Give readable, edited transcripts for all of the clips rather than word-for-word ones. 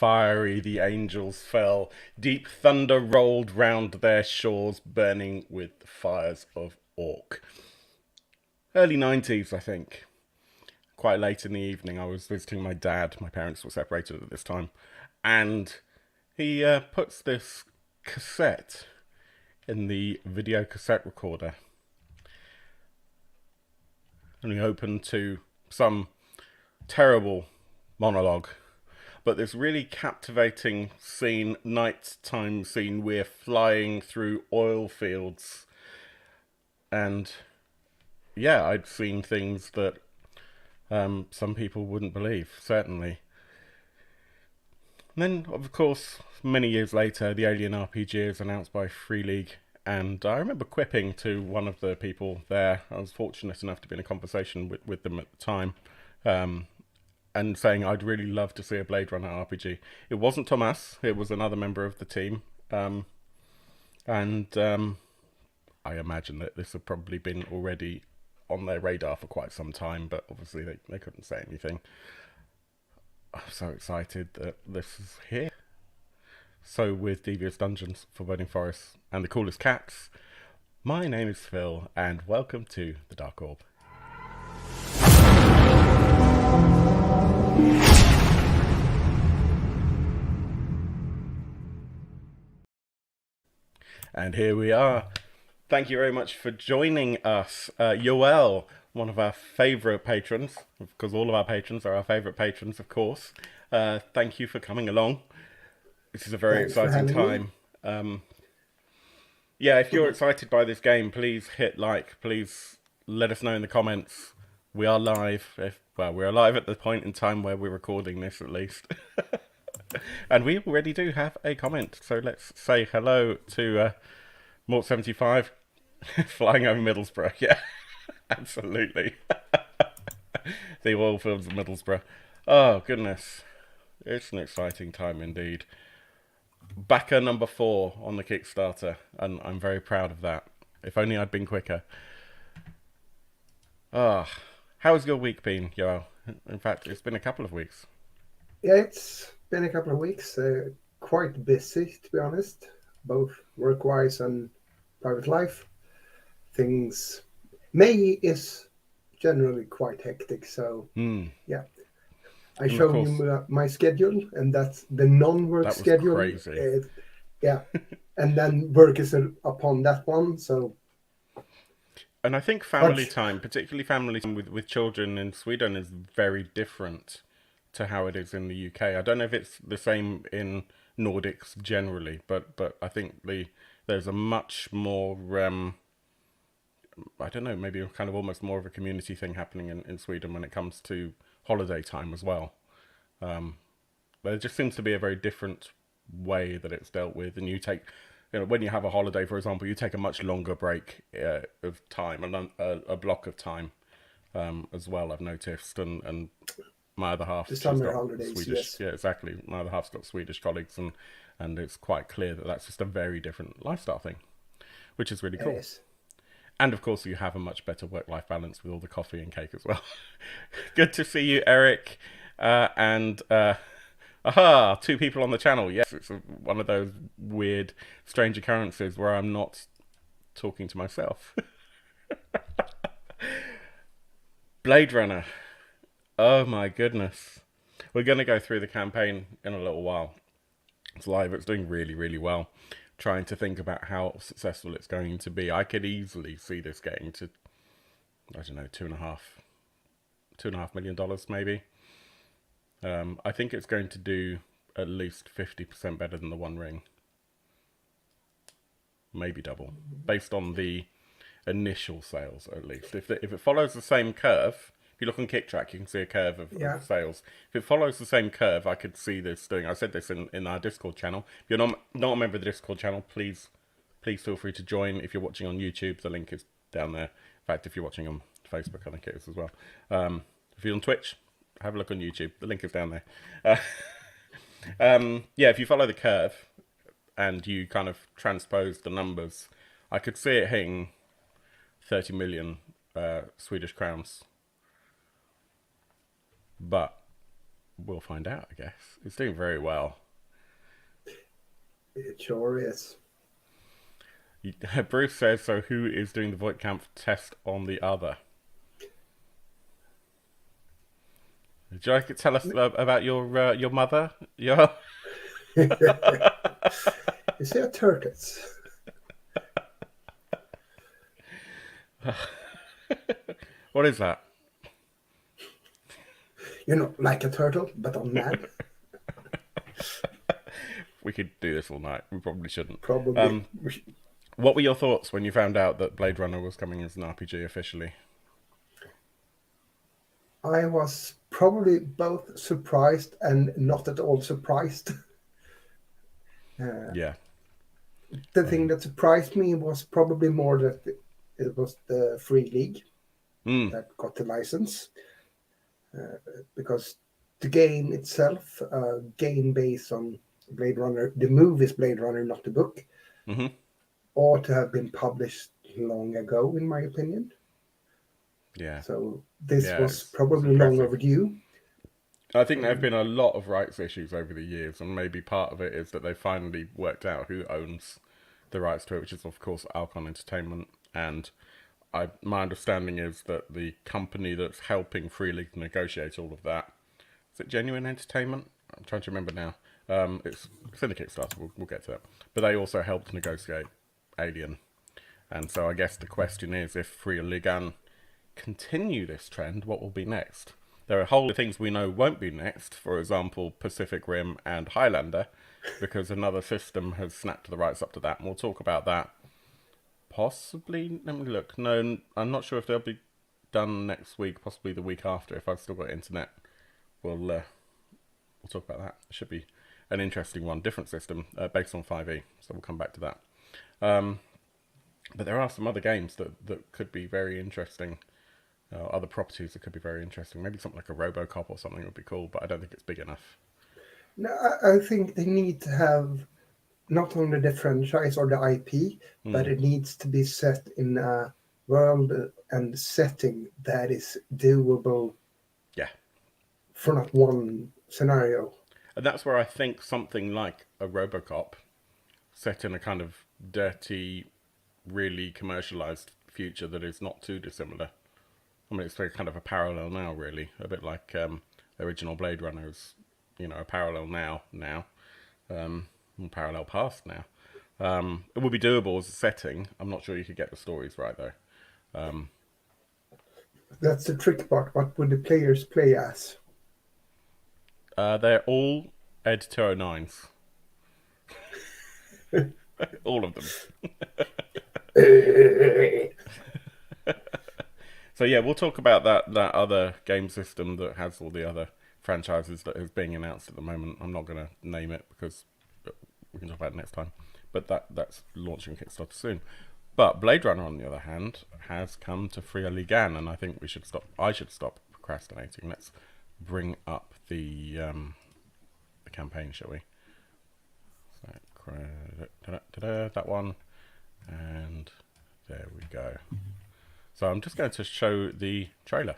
fiery the angels fell, deep thunder rolled round their shores, burning with the fires of Orc. Early 90s, I think. Quite late in the evening, I was visiting my dad. My parents were separated at this time. And he puts this cassette in the video cassette recorder. And we opened to some terrible monologue. But this really captivating scene, nighttime scene, we're flying through oil fields. And yeah, I'd seen things that some people wouldn't believe, certainly. And then, of course, many years later, the Alien RPG is announced by Free League. And I remember quipping to one of the people there. I was fortunate enough to be in a conversation with them at the time. And saying I'd really love to see a Blade Runner RPG. It wasn't Thomas, it was another member of the team. I imagine that this had probably been already on their radar for quite some time, but obviously they couldn't say anything. I'm so excited that this is here. So with Devious Dungeons, Foreboding Forests, and the Coolest Cats, my name is Phil, and welcome to the Dark Orb. And here we are. Thank you very much for joining us. Yoel, one of our favourite patrons, because all of our patrons are our favourite patrons, of course. Thank you for coming along. This is a very exciting time. Yeah, if you're excited by this game, please hit like. Please let us know in the comments. We are live. We're live at the point in time where we're recording this, at least. And we already do have a comment. So let's say hello to Mort75 flying over Middlesbrough. Yeah, absolutely. The oil fields of Middlesbrough. Oh, goodness. It's an exciting time indeed. Backer number 4 on the Kickstarter, and I'm very proud of that. If only I'd been quicker. How's your week been, Yoel? In fact, it's been a couple of weeks. Yeah, it's been a couple of weeks. Quite busy, to be honest, both work-wise and private life. May is generally quite hectic, so yeah. I showed you my schedule, and that's the non-work schedule. Crazy. Yeah, and then work is upon that one, so... And I think family time, particularly family time with children in Sweden, is very different to how it is in the UK. I don't know if it's the same in Nordics generally, but I think there's a much more, I don't know, maybe kind of almost more of a community thing happening in Sweden when it comes to holiday time as well. There just seems to be a very different way that it's dealt with, and when you have a holiday, for example, you take a much longer break of time, and a block of time as well, I've noticed, and my other half, the summer holidays, Swedish, yes. Yeah, exactly. My other half's got Swedish colleagues, and it's quite clear that that's just a very different lifestyle thing, which is really cool. Yes. And of course, you have a much better work-life balance with all the coffee and cake as well. Good to see you, Eric. Aha, 2 people on the channel. Yes, it's one of those weird, strange occurrences where I'm not talking to myself. Blade Runner. Oh my goodness. We're going to go through the campaign in a little while. It's live. It's doing really, really well. Trying to think about how successful it's going to be. I could easily see this getting to, I don't know, $2.5 million maybe. I think it's going to do at least 50% better than the One Ring. Maybe double, based on the initial sales at least. If it follows the same curve, if you look on KickTrack, you can see a curve of sales. If it follows the same curve, I could see this doing. I said this in our Discord channel. If you're not a member of the Discord channel, please feel free to join. If you're watching on YouTube, the link is down there. In fact, if you're watching on Facebook, I think it is as well. If you're on Twitch, have a look on YouTube. The link is down there. Yeah, if you follow the curve and you kind of transpose the numbers, I could see it hitting 30 million Swedish crowns. But we'll find out, I guess. It's doing very well. It sure is. Bruce says, so who is doing the Voigtkampf test on the other? Would you like to tell us about your mother? Your Is there turtles? What is that? Like a turtle, but on land. We could do this all night. We probably shouldn't. Probably. What were your thoughts when you found out that Blade Runner was coming as an RPG officially? I was probably both surprised and not at all surprised. Yeah. The thing that surprised me was probably more that it was the Free League that got the license. Because the game itself, game based on Blade Runner, the movie's Blade Runner, not the book, ought to have been published long ago, in my opinion. Yeah. So this was probably long overdue. I think there have been a lot of rights issues over the years, and maybe part of it is that they finally worked out who owns the rights to it, which is, of course, Alcon Entertainment. And my understanding is that the company that's helping Free League negotiate all of that, is it Genuine Entertainment? I'm trying to remember now. It's in the Kickstarter, we'll get to that. But they also helped negotiate Alien. And so I guess the question is, if Free League continue this trend, what will be next? There are a whole lot of things we know won't be next, for example, Pacific Rim and Highlander, because another system has snapped the rights up to that, and we'll talk about that possibly. Let me look. No, I'm not sure if they'll be done next week, possibly the week after, if I've still got internet. We'll talk about that. It should be an interesting one, different system, based on 5e, so we'll come back to that. But there are some other games that could be very interesting. Other properties that could be very interesting. Maybe something like a RoboCop or something would be cool, but I don't think it's big enough. No, I think they need to have not only the franchise or the IP, but it needs to be set in a world and setting that is doable. Yeah. For not one scenario. And that's where I think something like a RoboCop set in a kind of dirty, really commercialized future that is not too dissimilar. I mean, it's very kind of a parallel now, really. A bit like original Blade Runners, a parallel now, parallel past now. It would be doable as a setting. I'm not sure you could get the stories right, though. That's the trick part. What would the players play as? They're all Ed 209s. All of them. So yeah, we'll talk about that other game system that has all the other franchises that is being announced at the moment. I'm not going to name it because we can talk about it next time. But that's launching Kickstarter soon. But Blade Runner, on the other hand, has come to Free League, and I think I should stop procrastinating. Let's bring up the campaign, shall we? So, that one, and there we go. So I'm just going to show the trailer.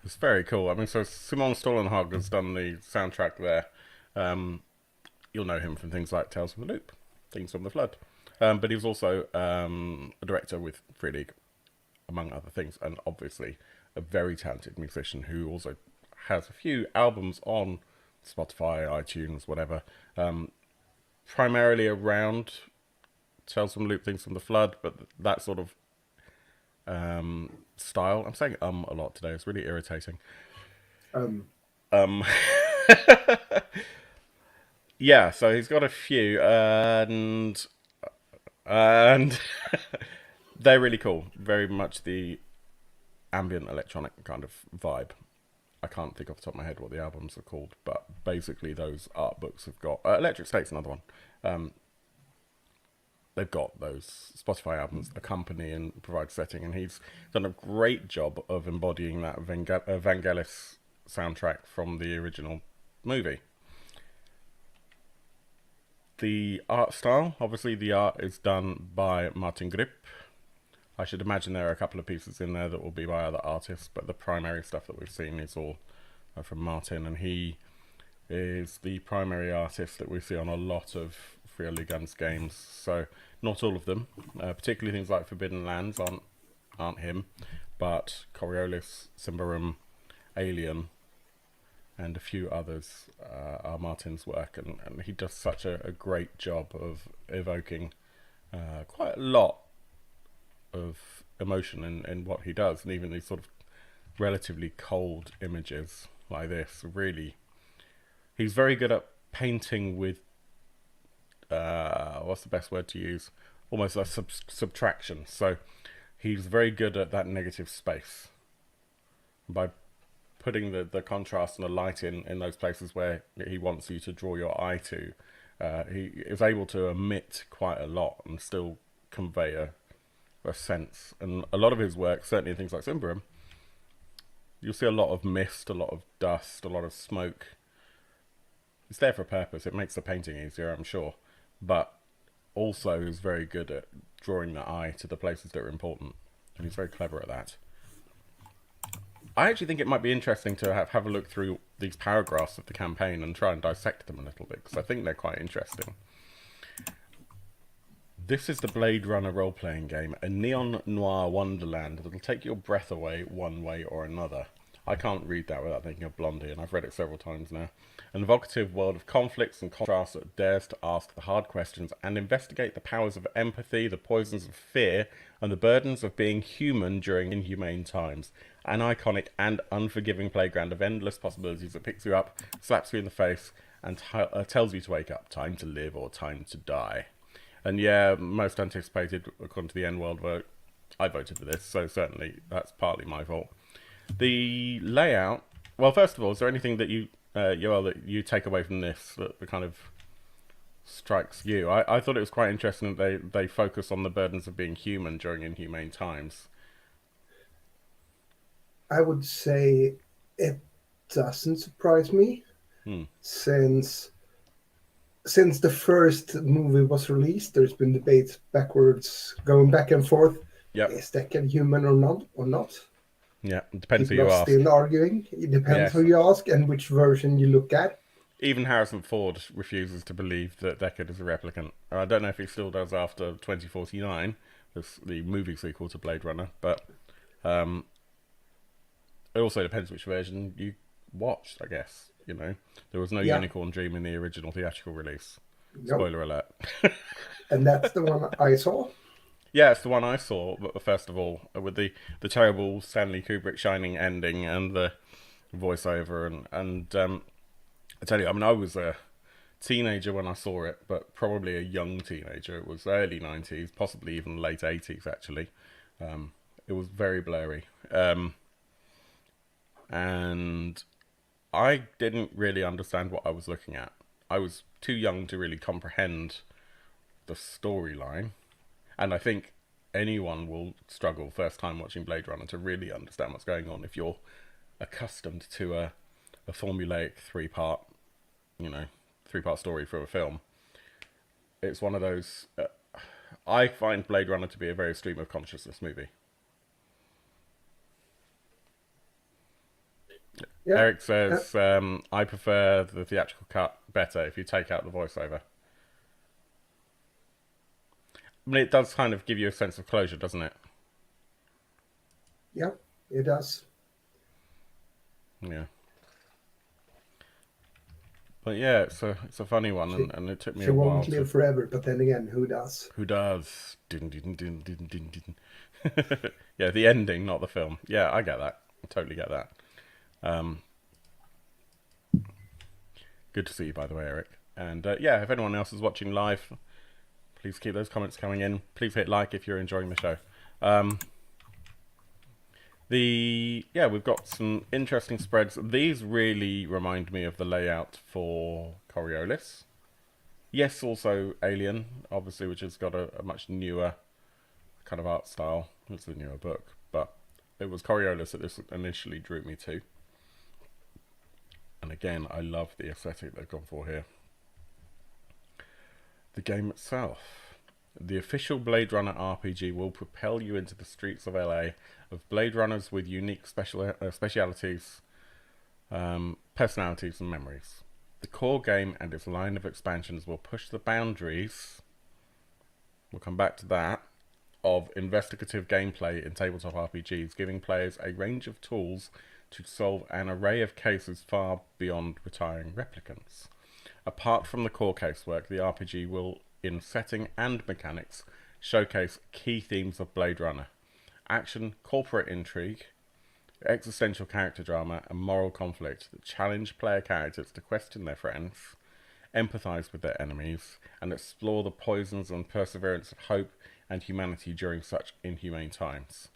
It's very cool. I mean, so Simon Stollenhag has done the soundtrack there. You'll know him from things like Tales from the Loop, Things from the Flood. But he was also a director with Free League, among other things, and obviously a very talented musician who also has a few albums on Spotify, iTunes, whatever, primarily around Tales from the Loop, Things from the Flood, but that sort of style. I'm saying a lot today. It's really irritating. Um, Um, yeah, so he's got a few, and they're really cool. Very much the ambient electronic kind of vibe. I can't think off the top of my head what the albums are called, but basically those art books have got Electric State's another one. Um, they've got those Spotify albums accompany and provide setting, and he's done a great job of embodying that Vangelis soundtrack from the original movie. The art style, obviously, the art is done by Martin Grip. I should imagine there are a couple of pieces in there that will be by other artists, but the primary stuff that we've seen is all from Martin, and he is the primary artist that we see on a lot of Free Guns games. So not all of them, particularly things like Forbidden Lands aren't him, but Coriolis, Symbaroum, Alien, and a few others are Martin's work, and he does such a great job of evoking quite a lot of emotion in what he does, and even these sort of relatively cold images like this. Really, he's very good at painting with what's the best word to use? Almost like subtraction. So he's very good at that negative space by putting the contrast and the light in those places where he wants you to draw your eye to. He is able to omit quite a lot and still convey a sense. And a lot of his work, certainly in things like Symbaroum, you'll see a lot of mist, a lot of dust, a lot of smoke. It's there for a purpose. It makes the painting easier, I'm sure. But also is very good at drawing the eye to the places that are important. And he's very clever at that. I actually think it might be interesting to have a look through these paragraphs of the campaign and try and dissect them a little bit, because I think they're quite interesting. This is the Blade Runner role-playing game, a neon-noir wonderland that'll take your breath away one way or another. I can't read that without thinking of Blondie, and I've read it several times now. An evocative world of conflicts and contrasts that dares to ask the hard questions and investigate the powers of empathy, the poisons of fear, and the burdens of being human during inhumane times. An iconic and unforgiving playground of endless possibilities that picks you up, slaps you in the face, and tells you to wake up. Time to live or time to die. And yeah, most anticipated, according to the N-World vote, I voted for this, so certainly that's partly my fault. The layout, well, first of all, is there anything that Yoel, that you take away from this that kind of strikes you? I thought it was quite interesting that they focus on the burdens of being human during inhumane times. I would say it doesn't surprise me, since the first movie was released, there's been debates going back and forth. Yep. Is Deckard human or not? Yeah, it depends People who you are ask. still arguing. It depends Yes. who you ask and which version you look at. Even Harrison Ford refuses to believe that Deckard is a replicant. I don't know if he still does after 2049, the movie sequel to Blade Runner, but it also depends which version you watched, I guess. You know, there was no Unicorn Dream in the original theatrical release. Nope. Spoiler alert. And that's the one I saw. Yeah, it's the one I saw, but first of all, with the terrible Stanley Kubrick Shining ending and the voiceover, and I tell you, I mean, I was a teenager when I saw it, but probably a young teenager. It was early 90s, possibly even late 80s, actually. It was very blurry. And I didn't really understand what I was looking at. I was too young to really comprehend the storyline. And I think anyone will struggle first time watching Blade Runner to really understand what's going on if you're accustomed to a formulaic three-part story for a film. It's one of those... I find Blade Runner to be a very stream of consciousness movie. Yeah. Eric says, I prefer the theatrical cut better if you take out the voiceover. I mean, it does kind of give you a sense of closure, doesn't it? Yeah, it does. Yeah. But yeah, it's a funny one, and it took me a while. She won't live forever, but then again, who does? Who does? Din, din, din, din, din, din. Yeah, the ending, not the film. Yeah, I get that. I totally get that. Um, Good to see you, by the way, Eric. And yeah, if anyone else is watching live, please keep those comments coming in. Please hit like if you're enjoying the show. Um, we've got some interesting spreads. These really remind me of the layout for Coriolis. Yes, also Alien, obviously, which has got a much newer kind of art style. It's a newer book, but it was Coriolis that this initially drew me to. And again, I love the aesthetic they've gone for here. The game itself. The official Blade Runner RPG will propel you into the streets of LA of Blade Runners with unique specialities, personalities, and memories. The core game and its line of expansions will push the boundaries, we'll come back to that, of investigative gameplay in tabletop RPGs, giving players a range of tools to solve an array of cases far beyond retiring replicants. Apart from the core casework, the RPG will, in setting and mechanics, showcase key themes of Blade Runner: action, corporate intrigue, existential character drama, and moral conflict that challenge player characters to question their friends, empathize with their enemies, and explore the poisons and perseverance of hope and humanity during such inhumane times.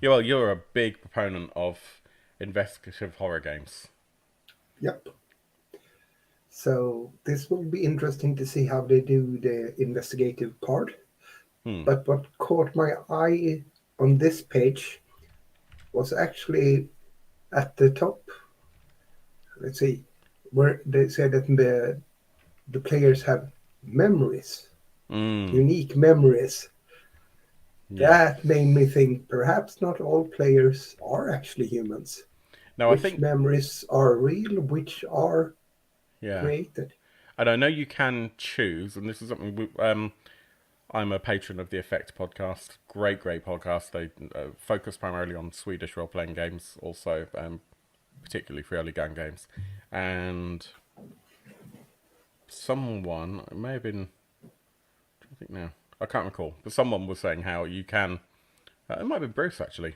Yeah, well, you're a big proponent of investigative horror games. Yep. So this will be interesting to see how they do the investigative part. But what caught my eye on this page was actually at the top. Let's see, where they said that the players have memories, unique memories. Yeah. That made me think perhaps not all players are actually humans. Now, I Which think, memories are real, which are yeah. created. And I know you can choose, and this is something I'm a patron of the Effect podcast. Great, great podcast. They focus primarily on Swedish role-playing games, also, particularly for early gun games. And someone, it may have been, I think now, I can't recall, but someone was saying how you can, it might have been Bruce actually,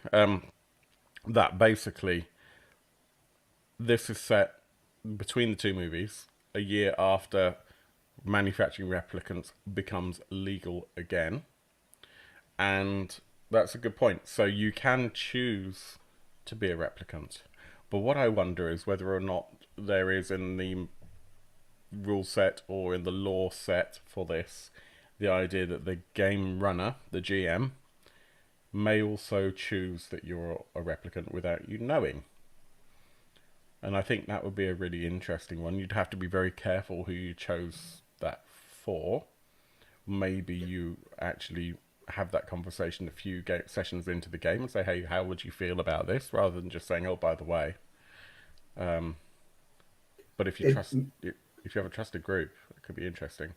that basically this is set between the two movies, a year after manufacturing replicants becomes legal again. And that's a good point. So you can choose to be a replicant. But what I wonder is whether or not there is in the rule set or in the lore set for this the idea that the game runner, the GM, may also choose that you're a replicant without you knowing. And I think that would be a really interesting one. You'd have to be very careful who you chose that for. Maybe you actually have that conversation a few sessions into the game and say, hey, how would you feel about this? Rather than just saying, oh, by the way. But if you if you have a trusted group, it could be interesting.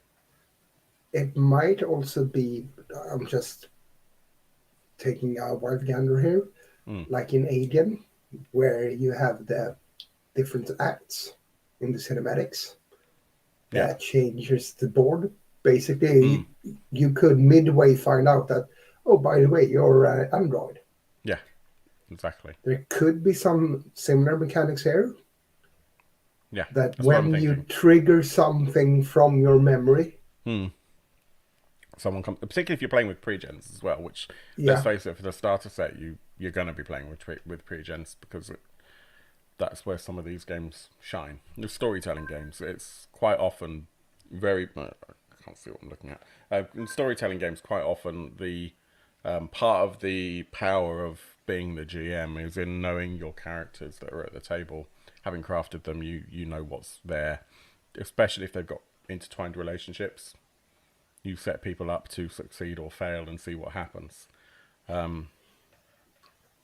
It might also be, I'm just taking a wild gander here, like in Alien, where you have the different acts in the cinematics that changes the board. Basically, you could midway find out that, oh, by the way, you're an android. Yeah, exactly. There could be some similar mechanics here. Yeah, that that's what I'm when you thinking. trigger something from your memory, Someone comes, particularly if you're playing with pre-gens as well. Which, let's yeah, face it, for the starter set, you're going to be playing with pre-gens because that's where some of these games shine. The storytelling games, it's quite often very. I can't see what I'm looking at. In storytelling games, quite often the part of the power of being the GM is in knowing your characters that are at the table. Having crafted them, you know what's there, especially if they've got intertwined relationships. You set people up to succeed or fail and see what happens. Yeah,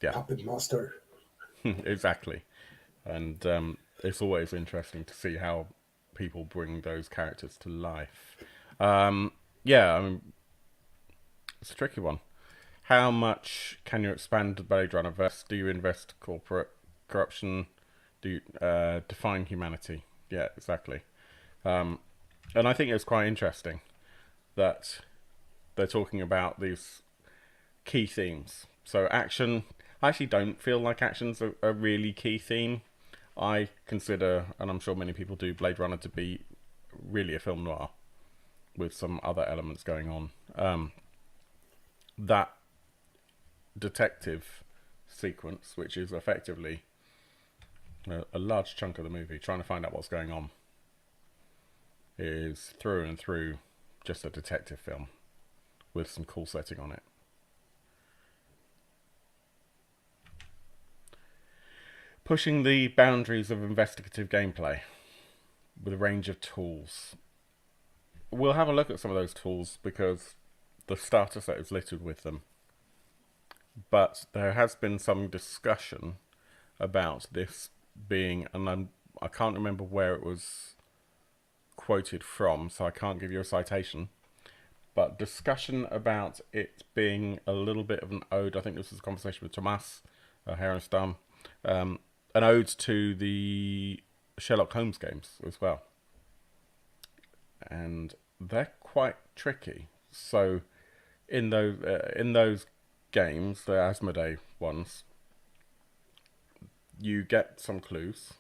puppet master. exactly. And it's always interesting to see how people bring those characters to life. Yeah, I mean, it's a tricky one. How much can you expand the Blade Runner verse? Do you invest corporate corruption? Do you define humanity? Yeah, exactly. And I think it's quite interesting that they're talking about these key themes. So action, I actually don't feel like action's a really key theme. I consider, and I'm sure many people do, Blade Runner to be really a film noir with some other elements going on. That detective sequence, which is effectively a large chunk of the movie, trying to find out what's going on, is through and through just a detective film with some cool setting on it. Pushing the boundaries of investigative gameplay with a range of tools. We'll have a look at some of those tools because the starter set is littered with them. But there has been some discussion about this being, and I can't remember where it was quoted from, so I can't give you a citation, but discussion about it being a little bit of an ode. I think this was a conversation with Thomas Herenstam, an ode to the Sherlock Holmes games as well, and they're quite tricky. So in those games, the Asmodee ones, you get some clues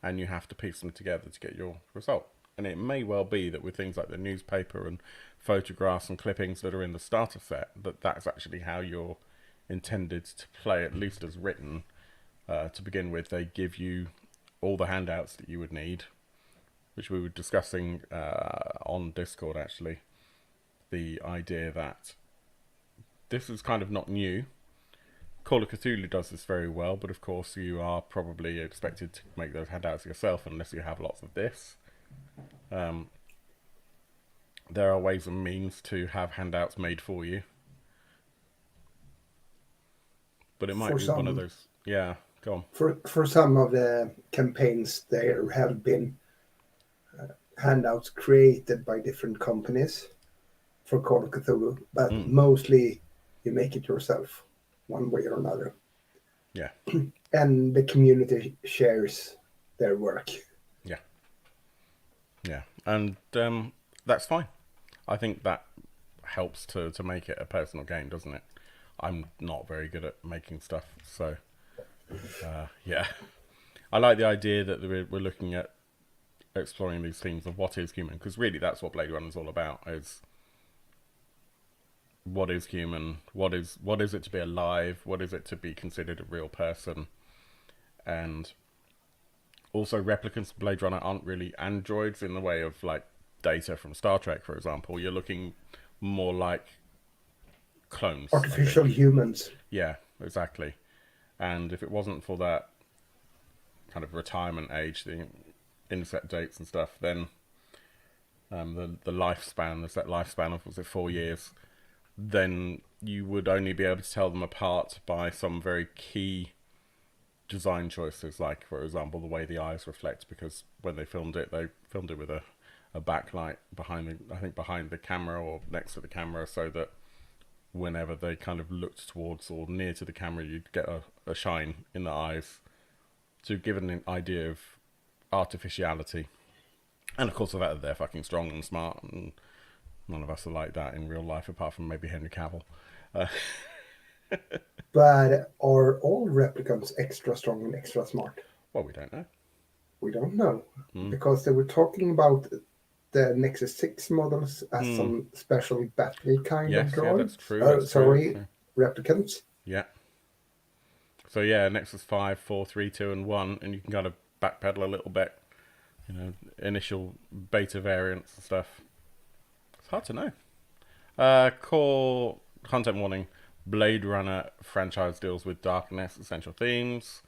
and you have to piece them together to get your result. And it may well be that with things like the newspaper and photographs and clippings that are in the starter set, that's actually how you're intended to play, at least as written. To begin with, they give you all the handouts that you would need, which we were discussing on Discord, actually. The idea that this is kind of not new. Call of Cthulhu does this very well, but of course you are probably expected to make those handouts yourself unless you have lots of this. There are ways and means to have handouts made for you, but it might be one of those. Yeah, go on. For some of the campaigns, there have been handouts created by different companies for Call of Cthulhu, but mostly you make it yourself, one way or another. Yeah. And the community shares their work. Yeah. Yeah. And that's fine. I think that helps to make it a personal game, doesn't it? I'm not very good at making stuff, so yeah. I like the idea that we're looking at exploring these themes of what is human, because really that's what Blade Runner is all about, is what is human, what is it to be alive, what is it to be considered a real person. And also replicants of Blade Runner aren't really androids in the way of like Data from Star Trek, for example. You're looking more like clones, artificial humans. Yeah, exactly. And if it wasn't for that kind of retirement age, the inset dates and stuff, then the lifespan, the set lifespan of, was it 4 years, then you would only be able to tell them apart by some very key design choices, like, for example, the way the eyes reflect, because when they filmed it with a backlight behind the camera or next to the camera, so that whenever they kind of looked towards or near to the camera, you'd get a shine in the eyes to give it an idea of artificiality. And of course, the fact that they're fucking strong and smart, and none of us are like that in real life, apart from maybe Henry Cavill. But are all replicants extra strong and extra smart? Well, we don't know. We don't know. Because they were talking about the Nexus 6 models as some special battery kind of droids. Yeah, that's true. True. Replicants. Yeah. So yeah, Nexus 5, 4, 3, 2, and 1, and you can kind of backpedal a little bit. You know, initial beta variants and stuff. It's hard to know. Core content warning. Blade Runner franchise deals with darkness, essential themes.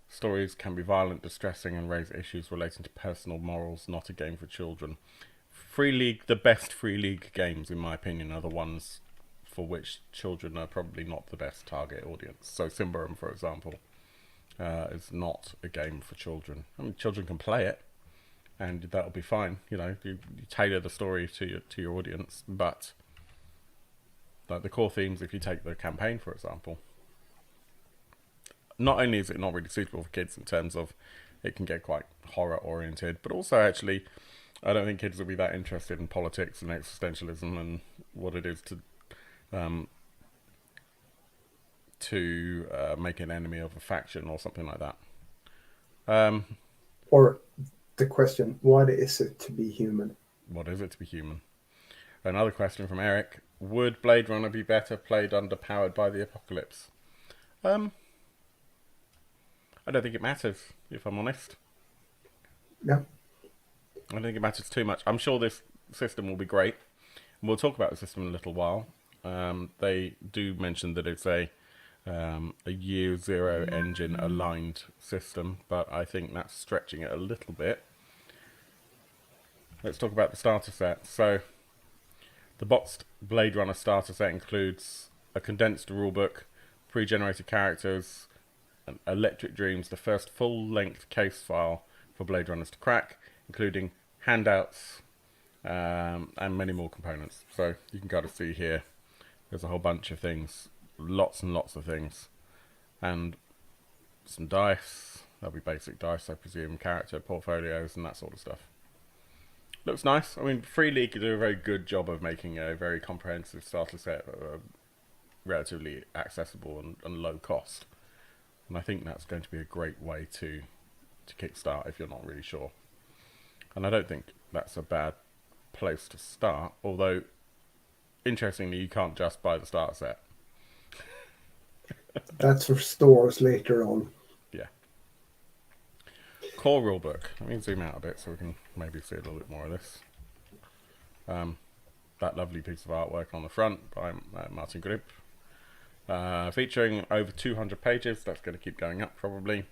Stories can be violent, distressing, and raise issues relating to personal morals, not a game for children. Free League, the best Free League games, in my opinion, are the ones for which children are probably not the best target audience. So Symbaroum, for example, is not a game for children. I mean, children can play it, and that'll be fine. You know, you tailor the story to your audience, but like the core themes, if you take the campaign, for example, not only is it not really suitable for kids in terms of it can get quite horror oriented, but also actually I don't think kids will be that interested in politics and existentialism and what it is to to make an enemy of a faction or something like that. Or the question, what is it to be human? What is it to be human? Another question from Eric. Would Blade Runner be better played underpowered by the apocalypse? I don't think it matters, if I'm honest. No. I don't think it matters too much. I'm sure this system will be great. We'll talk about the system in a little while. They do mention that it's a year zero engine aligned system, but I think that's stretching it a little bit. Let's talk about the starter set. So, the boxed Blade Runner starter set includes a condensed rulebook, pre-generated characters, and Electric Dreams, the first full-length case file for Blade Runners to crack, including handouts and many more components. So you can kind of see here, there's a whole bunch of things, lots and lots of things, and some dice. That'll be basic dice, I presume, character portfolios and that sort of stuff. Looks nice. I mean, Free League do a very good job of making a very comprehensive starter set relatively accessible and low cost. And I think that's going to be a great way to kickstart if you're not really sure. And I don't think that's a bad place to start, although, interestingly, you can't just buy the starter set. That's for stores later on. Yeah. Core rulebook. Let me zoom out a bit so we can maybe see a little bit more of this. That lovely piece of artwork on the front by Martin Grip. Featuring over 200 pages. That's going to keep going up probably.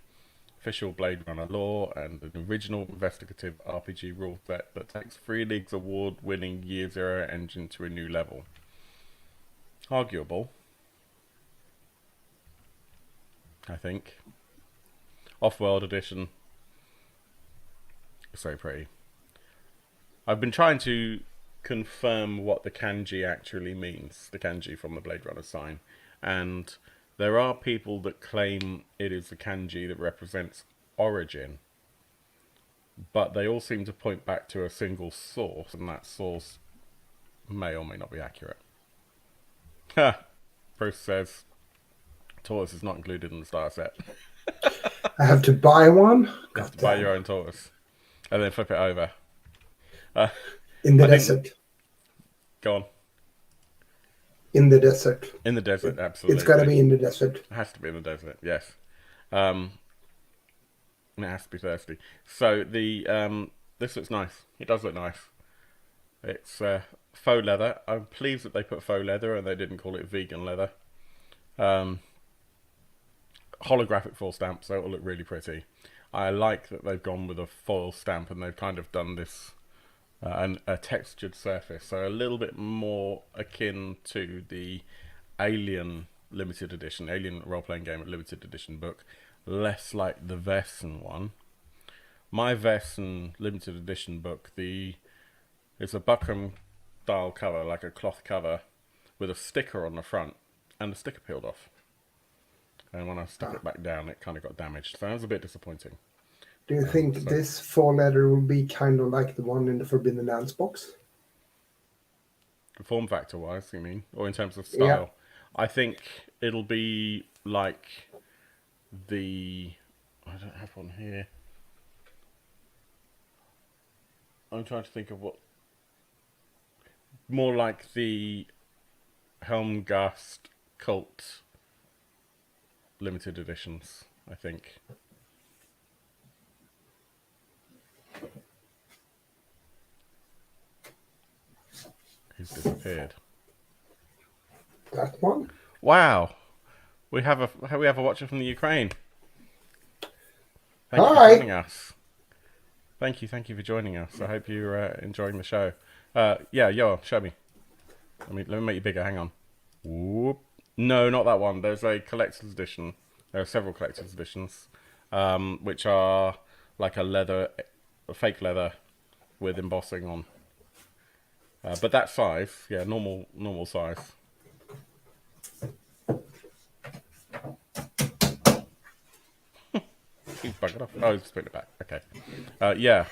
Official Blade Runner lore and an original investigative RPG rule set that takes Free League's award-winning Year Zero engine to a new level. Arguable, I think. Off-World edition. So pretty. I've been trying to confirm what the kanji actually means. The kanji from the Blade Runner sign. And there are people that claim it is the kanji that represents origin. But they all seem to point back to a single source. And that source may or may not be accurate. Bruce says tortoise is not included in the star set. I have to buy one? You have to buy your own tortoise. And then flip it over. In the desert. Go on. In the desert. In the desert, absolutely. It's got to be in the desert. It has to be in the desert, yes. And it has to be thirsty. So the this looks nice. It does look nice. It's faux leather. I'm pleased that they put faux leather and they didn't call it vegan leather. Holographic foil stamp, so it'll look really pretty. I like that they've gone with a foil stamp and they've kind of done this a textured surface, so a little bit more akin to the Alien limited edition, Alien role-playing game limited edition book, less like the Vesson one. My Vesson limited edition book, it's a buckram style cover, like a cloth cover, with a sticker on the front, and the sticker peeled off. And when I stuck it back down, it kind of got damaged, so that was a bit disappointing. Do you think this faux leather will be kind of like the one in the Forbidden Lands box? Form factor wise, you mean? Or in terms of style? Yeah. I think it'll be like I don't have one here. I'm trying to think of what. More like the Helmgast Cult limited editions, I think. He's disappeared. That one? Wow, we have a watcher from the Ukraine. Hi. You for joining us. Thank you for joining us. I hope you're enjoying the show. Yeah, Yo, show me. Let me make you bigger. Hang on. Whoop. No, not that one. There's a collector's edition. There are several collector's editions, which are like a fake leather with embossing on. But that size, yeah, normal size. He's buggered off. Oh, he's putting it back. Okay. Yeah.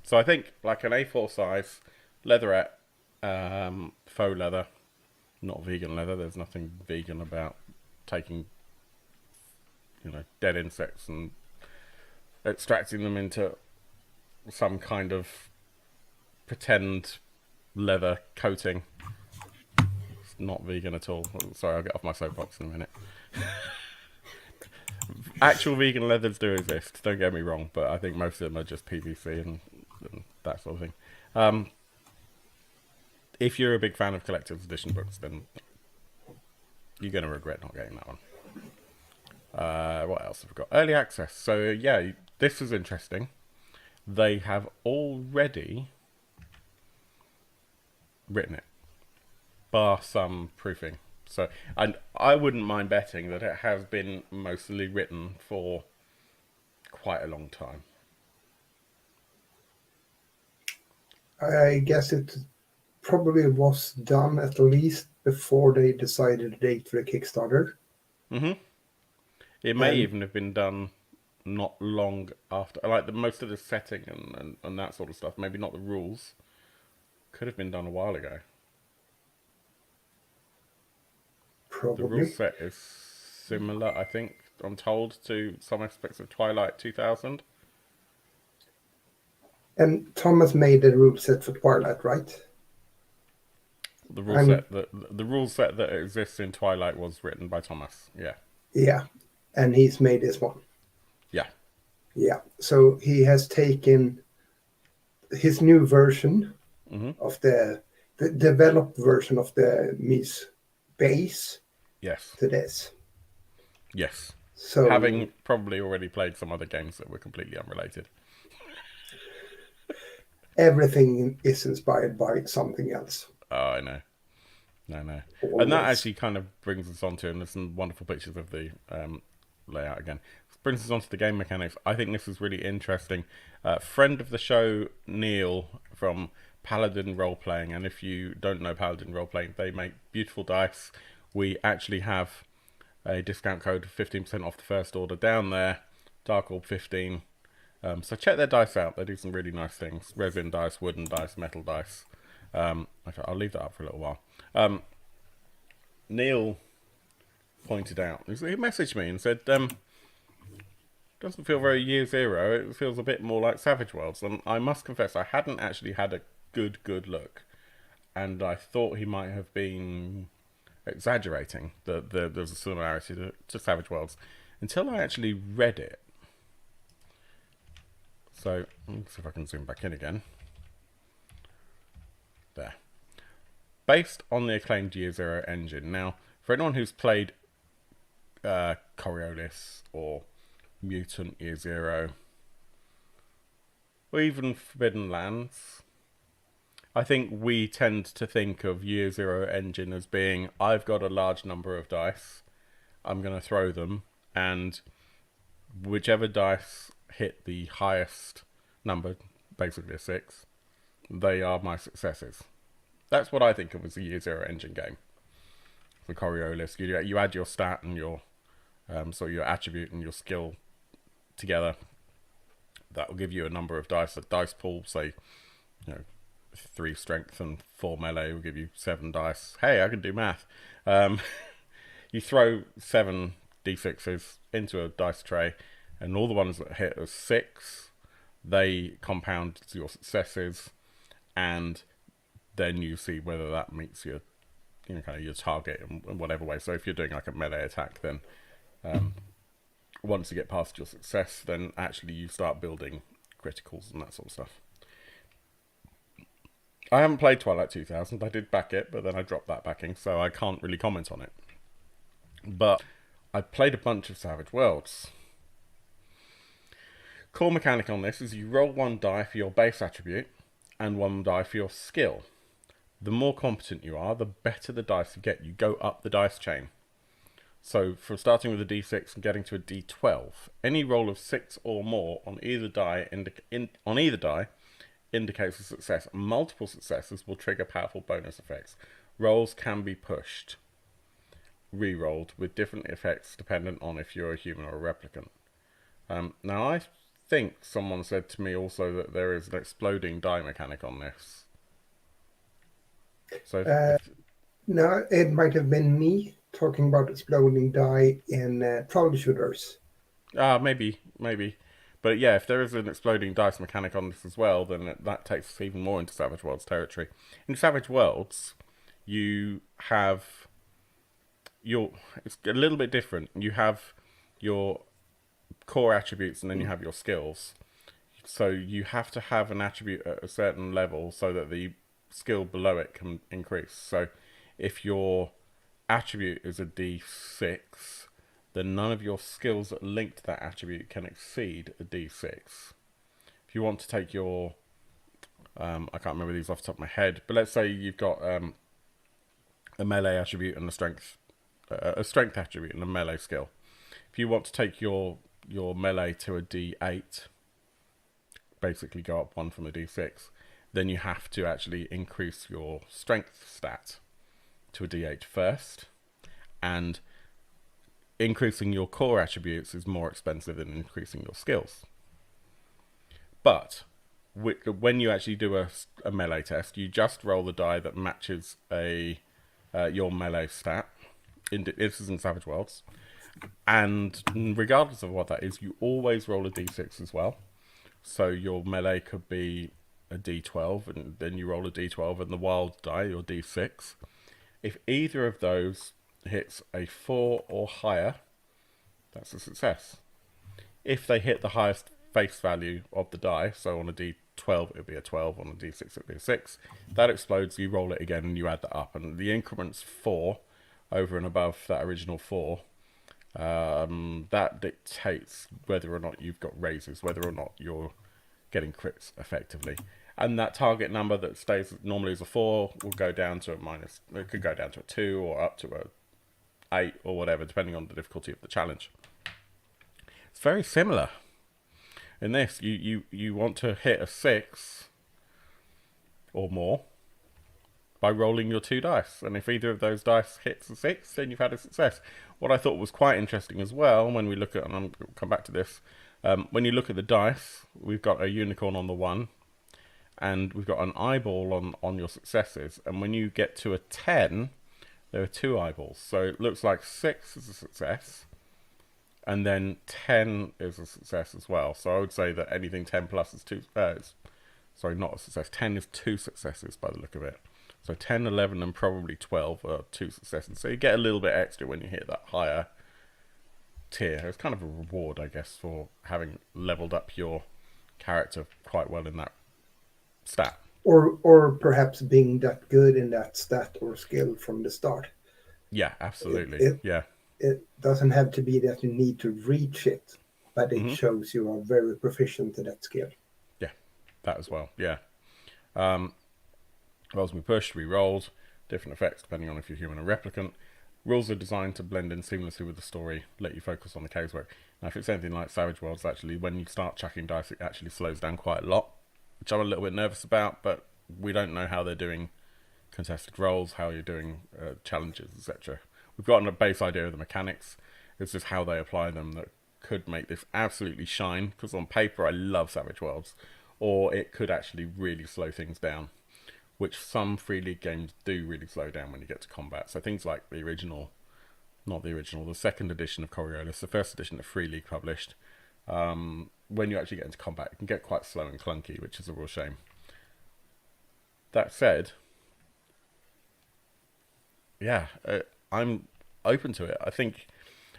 So I think like an A4 size leatherette, faux leather, not vegan leather. There's nothing vegan about taking dead insects and extracting them into some kind of pretend leather coating. It's not vegan at all. Sorry, I'll get off my soapbox in a minute. Actual vegan leathers do exist, don't get me wrong, but I think most of them are just PVC and that sort of thing. If you're a big fan of collector's edition books, then you're going to regret not getting that one. What else have we got? Early access. So yeah, this is interesting. They have already written it, bar some proofing. So, and I wouldn't mind betting that it has been mostly written for quite a long time. I guess it probably was done at least before they decided the date for the Kickstarter. It may even have been done not long after, like most of the setting and that sort of stuff. Maybe not the rules. Could have been done a while ago. Probably. The rule set is similar, I think, I'm told, to some aspects of Twilight 2000. And Thomas made the rule set for Twilight, right? The rule set that exists in Twilight was written by Thomas. Yeah. Yeah, and he's made this one. Yeah. Yeah, so he has taken his new version of the developed version of the Mies base Yes. to this. Yes. So having probably already played some other games that were completely unrelated. Everything is inspired by something else. Oh, I know. Always. And that actually kind of brings us on to, and there's some wonderful pictures of the layout again. Brings us on to the game mechanics. I think this is really interesting. Friend of the show, Neil, from Paladin Roleplaying, and if you don't know Paladin Roleplaying, they make beautiful dice. We actually have a discount code of 15% off the first order down there, Dark Orb 15. So check their dice out. They do some really nice things. Resin dice, wooden dice, metal dice. Okay, I'll leave that up for a little while. Neil pointed out, he messaged me and said, doesn't feel very Year Zero. It feels a bit more like Savage Worlds. And I must confess, I hadn't actually had a good look. And I thought he might have been exaggerating that there's a similarity to Savage Worlds until I actually read it. So, let's see if I can zoom back in again. There. Based on the acclaimed Year Zero engine. Now, for anyone who's played Coriolis or Mutant Year Zero, or even Forbidden Lands, I think we tend to think of Year Zero engine as being, I've got a large number of dice, I'm going to throw them, and whichever dice hit the highest number, basically a 6, they are my successes. That's what I think of as a Year Zero engine game. For Coriolis, you add your stat and your so your attribute and your skill together. That will give you a number of dice. A dice pool, say, 3 strength and 4 melee will give you 7 dice. Hey, I can do math. You throw 7 d6s into a dice tray, and all the ones that hit as 6, they compound to your successes, and then you see whether that meets your, kind of your target in whatever way. So if you're doing like a melee attack, then once you get past your success, then actually you start building criticals and that sort of stuff. I haven't played Twilight 2000. I did back it, but then I dropped that backing, so I can't really comment on it. But I played a bunch of Savage Worlds. Core mechanic on this is you roll 1 die for your base attribute and 1 die for your skill. The more competent you are, the better the dice you get. You go up the dice chain. So from starting with a d6 and getting to a d12, any roll of 6 or more on either die indicates a success. Multiple successes will trigger powerful bonus effects. Rolls can be pushed, re-rolled with different effects dependent on if you're a human or a replicant. Now I think someone said to me also that there is an exploding die mechanic on this. So no, it might have been me talking about exploding die in troubleshooters. Maybe. But yeah, if there is an exploding dice mechanic on this as well, then that takes us even more into Savage Worlds territory. In Savage Worlds, you have your. It's a little bit different. You have your core attributes, and then you have your skills. So you have to have an attribute at a certain level so that the skill below it can increase. So if your attribute is a D6, then none of your skills that link to that attribute can exceed a D6. If you want to take your, I can't remember these off the top of my head, but let's say you've got a melee attribute and a strength attribute and a melee skill. If you want to take your melee to a D8, basically go up one from a D6, then you have to actually increase your strength stat to a D8 first, and increasing your core attributes is more expensive than increasing your skills. But when you actually do a melee test, you just roll the die that matches your melee stat. This is in Savage Worlds. And regardless of what that is, you always roll a d6 as well. So your melee could be a d12, and then you roll a d12, and the wild die, your d6. If either of those hits a 4 or higher, that's a success. If they hit the highest face value of the die, so on a d12 it would be a 12, on a d6 it would be a 6, that explodes, you roll it again, and you add that up. And the increments 4 over and above that original 4, that dictates whether or not you've got raises, whether or not you're getting crits effectively. And that target number that stays normally as a 4 will go down to a minus. It could go down to a 2 or up to a 8 or whatever, depending on the difficulty of the challenge. It's very similar. In this, you want to hit a 6 or more by rolling your 2 dice. And if either of those dice hits a 6, then you've had a success. What I thought was quite interesting as well, when we look at, and I'll come back to this, when you look at the dice, we've got a unicorn on the 1, and we've got an eyeball on your successes. And when you get to a 10, there are 2 eyeballs. So it looks like 6 is a success, and then 10 is a success as well. So I would say that anything 10 plus is 2, sorry, not a success. 10 is 2 successes by the look of it. So 10, 11, and probably 12 are 2 successes. So you get a little bit extra when you hit that higher tier. It's kind of a reward, I guess, for having leveled up your character quite well in that stat. Or perhaps being that good in that stat or skill from the start. Yeah, absolutely. It doesn't have to be that you need to reach it, but it shows you are very proficient in that skill. Yeah, that as well. Yeah. Rolls we pushed, we rolled, different effects depending on if you're human or replicant. Rules are designed to blend in seamlessly with the story, let you focus on the casework. Now, if it's anything like Savage Worlds, actually, when you start chucking dice, it actually slows down quite a lot, which I'm a little bit nervous about, but we don't know how they're doing contested rolls, how you're doing challenges, etc. We've gotten a base idea of the mechanics. It's just how they apply them that could make this absolutely shine, because on paper I love Savage Worlds, or it could actually really slow things down, which some Free League games do really slow down when you get to combat. So things like the second edition of Coriolis, the first edition that Free League published, when you actually get into combat, it can get quite slow and clunky, which is a real shame. That said, yeah, I'm open to it. I think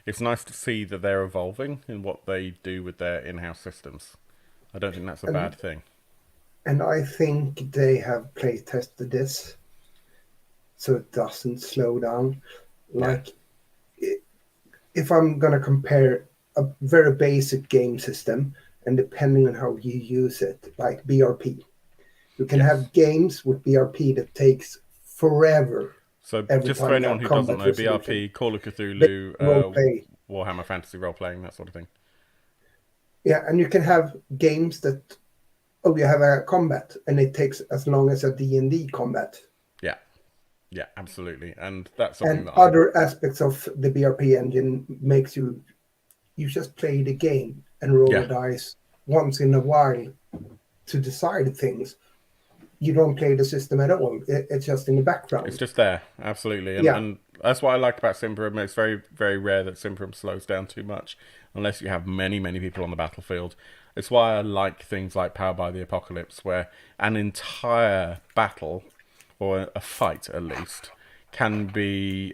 it's nice to see that they're evolving in what they do with their in-house systems. I don't think that's a bad thing. And I think they have play tested this so it doesn't slow down. Like, if I'm going to compare a very basic game system, and depending on how you use it, like BRP, you can have games with BRP that takes forever. So just for anyone who doesn't know, BRP, Call of Cthulhu, Warhammer Fantasy Role-Playing, that sort of thing. Yeah, and you can have games that, you have a combat, and it takes as long as a D&D combat. Yeah, absolutely. And that's something that other aspects of the BRP engine makes you just play the game and roll the dice once in a while to decide things. You don't play the system at all. It's just in the background. It's just there, absolutely. And That's what I like about Simprum. It's very, very rare that Simprum slows down too much, unless you have many, many people on the battlefield. It's why I like things like Power by the Apocalypse, where an entire battle, or a fight at least, can be...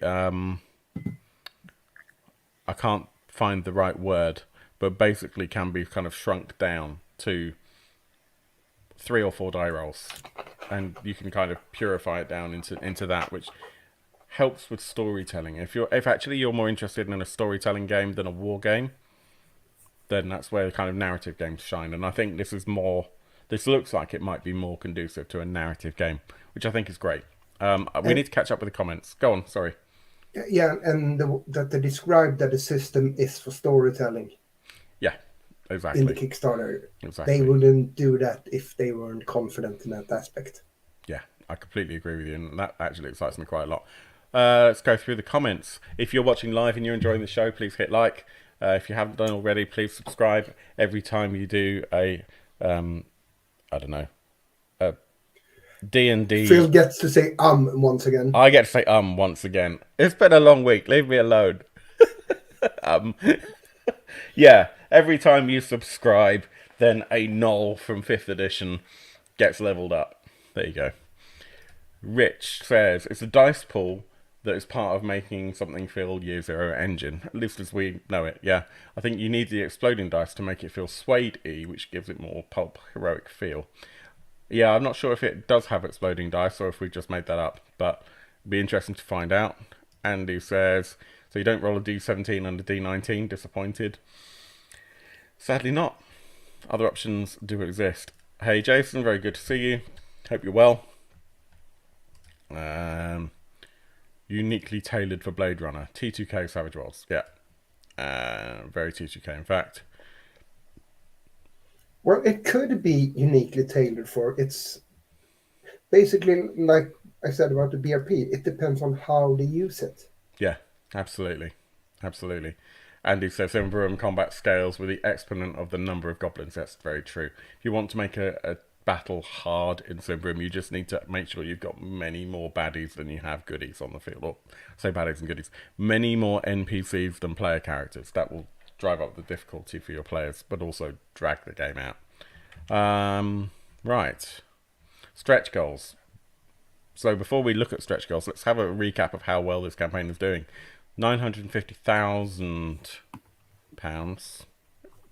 I can't find the right word, but basically can be kind of shrunk down to 3 or 4 die rolls. And you can kind of purify it down into that, which helps with storytelling. If actually you're more interested in a storytelling game than a war game, then that's where the kind of narrative games shine. And I think this looks like it might be more conducive to a narrative game, which I think is great. We need to catch up with the comments. Go on, sorry. Yeah, and that they described that the system is for storytelling. Yeah, exactly. In the Kickstarter. Exactly. They wouldn't do that if they weren't confident in that aspect. Yeah, I completely agree with you, and that actually excites me quite a lot. Let's go through the comments. If you're watching live and you're enjoying the show, please hit like. If you haven't done already, please subscribe. Every time you do a, I don't know, a D&D... Phil gets to say once again. I get to say once again. It's been a long week. Leave me alone. Yeah, every time you subscribe, then a Knoll from 5th edition gets leveled up. There you go. Rich says, it's a dice pool that is part of making something feel Year Zero engine, at least as we know it. Yeah, I think you need the exploding dice to make it feel Suede-y, which gives it more pulp heroic feel. Yeah, I'm not sure if it does have exploding dice or if we just made that up, but it'd be interesting to find out. Andy says, so you don't roll a D17 and a D19, disappointed? Sadly not. Other options do exist. Hey Jason, very good to see you. Hope you're well. Uniquely tailored for Blade Runner. T2K Savage Worlds. Yeah. Very T2K in fact. Well, it could be uniquely tailored for. It's basically like I said about the BRP. It depends on how they use it. Yeah, absolutely. Absolutely. Andy says Imperium combat scales with the exponent of the number of goblins. That's very true. If you want to make a battle hard in Simbrim, you just need to make sure you've got many more baddies than you have goodies on the field. Or say baddies and goodies. Many more NPCs than player characters. That will drive up the difficulty for your players, but also drag the game out. Right. Stretch goals. So before we look at stretch goals, let's have a recap of how well this campaign is doing. £950,000.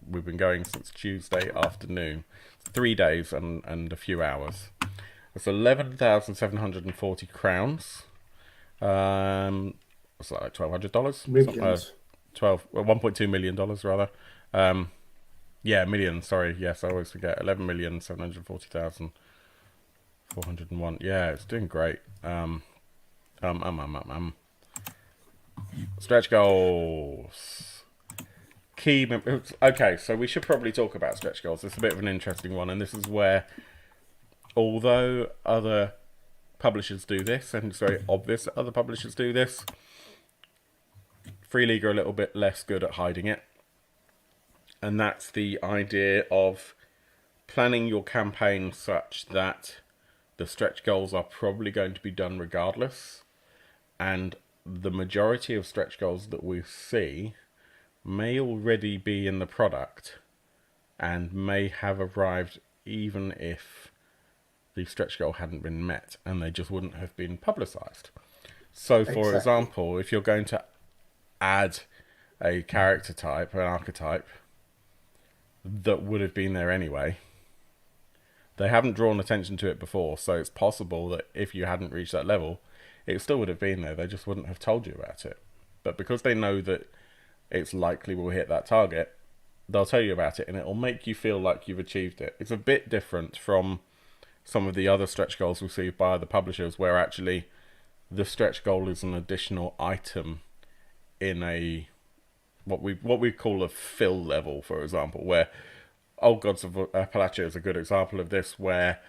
We've been going since Tuesday afternoon. 3 days and a few hours. It's 11,740 crowns. What's that, like $1,200? Millions. $1.2 million rather. Yeah, millions. Sorry, yes, I always forget. 11,740,401. Yeah, it's doing great. Stretch goals. Okay, so we should probably talk about stretch goals. It's a bit of an interesting one, and this is where, although other publishers do this, and it's very obvious that other publishers do this, Free League are a little bit less good at hiding it. And that's the idea of planning your campaign such that the stretch goals are probably going to be done regardless. And the majority of stretch goals that we see may already be in the product and may have arrived even if the stretch goal hadn't been met and they just wouldn't have been publicized. So for example, if you're going to add a character type, an archetype, that would have been there anyway, they haven't drawn attention to it before, so it's possible that if you hadn't reached that level, it still would have been there. They just wouldn't have told you about it. But because they know that it's likely we'll hit that target, they'll tell you about it, and it'll make you feel like you've achieved it. It's a bit different from some of the other stretch goals we see by the publishers, where actually the stretch goal is an additional item in a what we call a fill level, for example, where Old Gods of Appalachia is a good example of this, where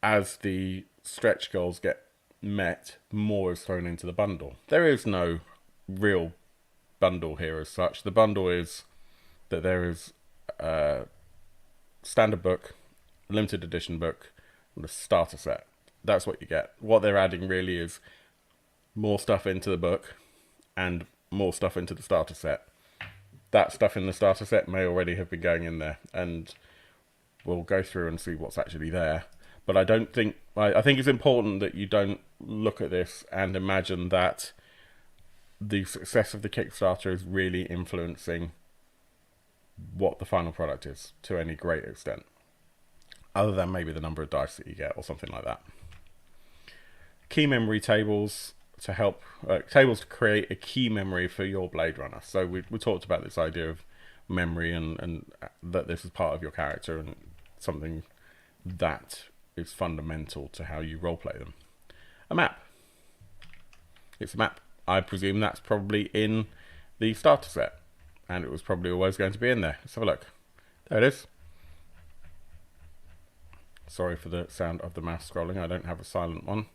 as the stretch goals get met, more is thrown into the bundle. There is no real bundle here as such. The bundle is that there is a standard book, limited edition book, and a starter set. That's what you get. What they're adding really is more stuff into the book and more stuff into the starter set. That stuff in the starter set may already have been going in there, and we'll go through and see what's actually there. But I think it's important that you don't look at this and imagine that the success of the Kickstarter is really influencing what the final product is to any great extent, other than maybe the number of dice that you get or something like that. Key memory tables to help tables to create a key memory for your Blade Runner. So we talked about this idea of memory and that this is part of your character and something that is fundamental to how you roleplay them. A map. It's a map. I presume that's probably in the starter set, and it was probably always going to be in there. Let's have a look. There it is. Sorry for the sound of the mouse scrolling. I don't have a silent one.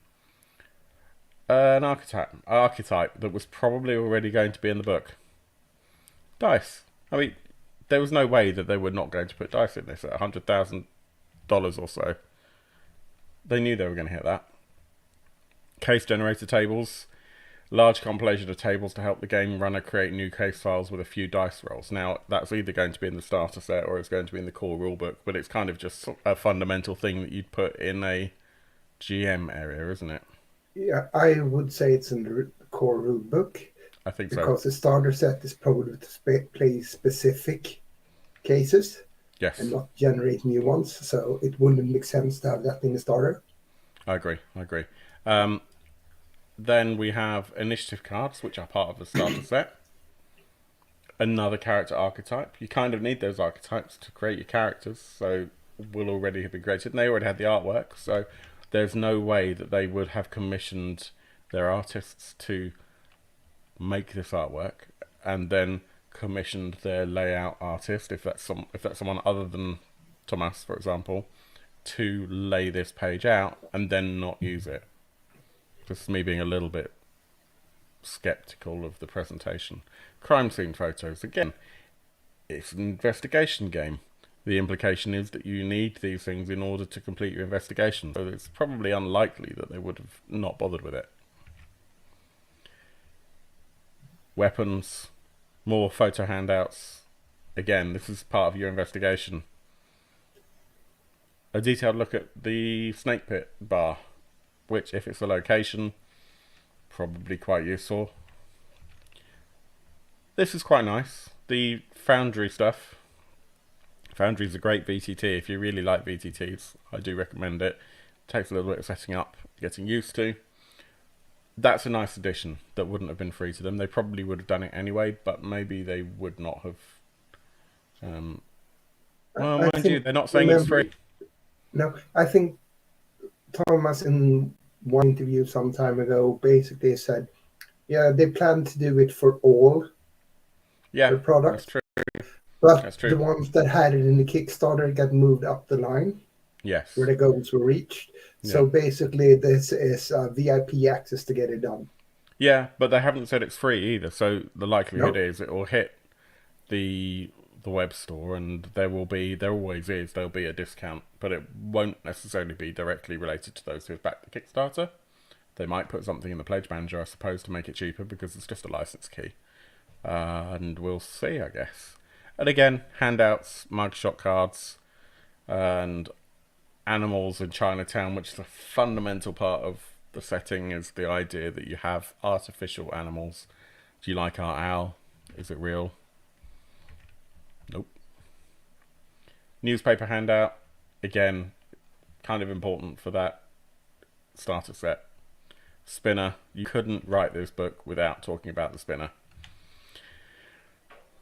An archetype that was probably already going to be in the book. Dice. I mean, there was no way that they were not going to put dice in this at $100,000 or so. They knew they were going to hit that. Case generator tables. Large compilation of tables to help the game runner create new case files with a few dice rolls. Now, that's either going to be in the starter set or it's going to be in the core rulebook, but it's kind of just a fundamental thing that you'd put in a GM area, isn't it? Yeah, I would say it's in the core rulebook. I think because so. Because the starter set is probably to play specific cases. Yes. And not generate new ones. So it wouldn't make sense to have that in the starter. I agree. Then we have initiative cards, which are part of the starter set. Another character archetype. You kind of need those archetypes to create your characters, so will already have been created. And they already had the artwork, so there's no way that they would have commissioned their artists to make this artwork and then commissioned their layout artist, if that's someone other than Thomas, for example, to lay this page out and then not use it. This is me being a little bit skeptical of the presentation. Crime scene photos. Again, it's an investigation game. The implication is that you need these things in order to complete your investigation. So it's probably unlikely that they would have not bothered with it. Weapons. More photo handouts. Again, this is part of your investigation. A detailed look at the snake pit bar, which, if it's a location, probably quite useful. This is quite nice. The Foundry stuff. Foundry's a great VTT. If you really like VTTs, I do recommend it. Takes a little bit of setting up, getting used to. That's a nice addition that wouldn't have been free to them. They probably would have done it anyway, but maybe they would not have. Well, mind you, they're not saying it's free. No, I think Thomas in one interview some time ago basically said, yeah, they plan to do it for all the products. That's true. But That's true. The ones that had it in the Kickstarter got moved up the line. Yes. Where the goals were reached. Yeah. So basically this is VIP access to get it done. Yeah, but they haven't said it's free either. So the likelihood is it will hit the web store, and there always is, there'll be a discount, but it won't necessarily be directly related to those who have backed the Kickstarter. They might put something in the pledge manager, I suppose, to make it cheaper because it's just a license key. And we'll see, I guess. And again, handouts, mugshot cards, and animals in Chinatown, which is a fundamental part of the setting, is the idea that you have artificial animals. Do you like our owl? Is it real? Nope. Newspaper handout, again, kind of important for that starter set. Spinner, you couldn't write this book without talking about the spinner.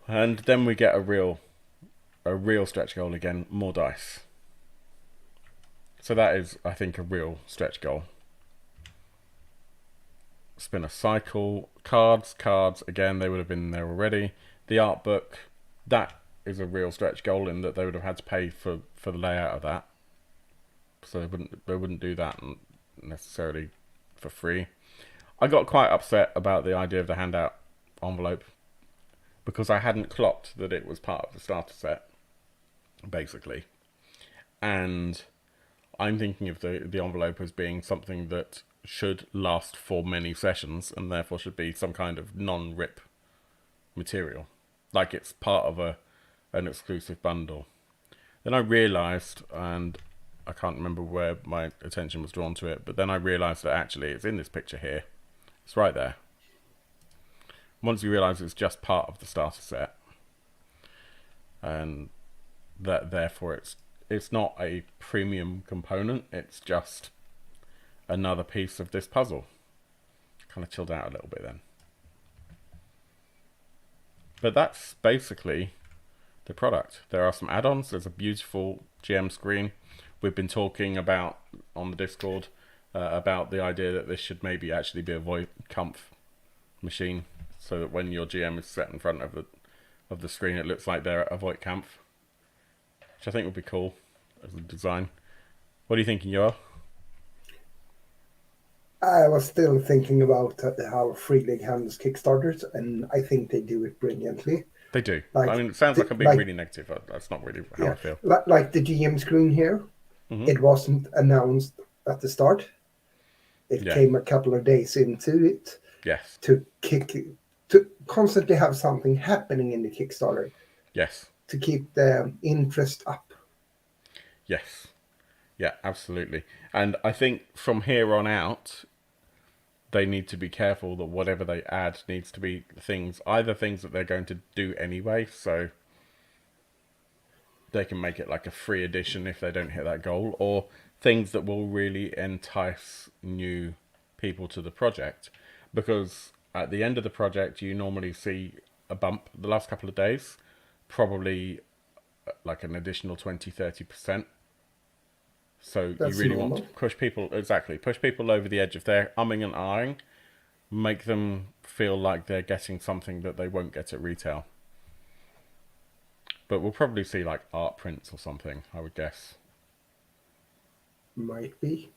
And then we get a real stretch goal again, more dice. So that is, I think, a real stretch goal. Spinner cycle, cards, again, they would have been there already. The art book, that is a real stretch goal in that they would have had to pay for the layout of that. So they wouldn't do that necessarily for free. I got quite upset about the idea of the handout envelope because I hadn't clocked that it was part of the starter set, basically. And I'm thinking of the envelope as being something that should last for many sessions and therefore should be some kind of non-rip material, like it's part of an exclusive bundle. Then I realised, and I can't remember where my attention was drawn to it, but then I realised that actually it's in this picture here. It's right there. Once you realise it's just part of the starter set, and that therefore it's not a premium component, it's just another piece of this puzzle. Kind of chilled out a little bit then. But that's basically the product. There are some add-ons. There's a beautiful GM screen. We've been talking about on the Discord about the idea that this should maybe actually be a VoIP comf machine, so that when your GM is set in front of the screen, it looks like they're at a VoIP camp, which I think would be cool as a design. What are you thinking, Yoel? I was still thinking about how Free League handles Kickstarters, and I think they do it brilliantly. They do. I mean, it sounds like I'm being really negative. That's not really how I feel. Like the GM screen here, it wasn't announced at the start. It came a couple of days into it. Yes. To constantly have something happening in the Kickstarter. Yes. To keep the interest up. Yes. Yeah, absolutely. And I think from here on out, they need to be careful that whatever they add needs to be either things that they're going to do anyway, so they can make it like a free edition if they don't hit that goal, or things that will really entice new people to the project. Because at the end of the project, you normally see a bump the last couple of days, probably like an additional 20-30%. So you really want to push people over the edge. If they're umming and ahhing, make them feel like they're getting something that they won't get at retail. But we'll probably see like art prints or something, I would guess. Might be.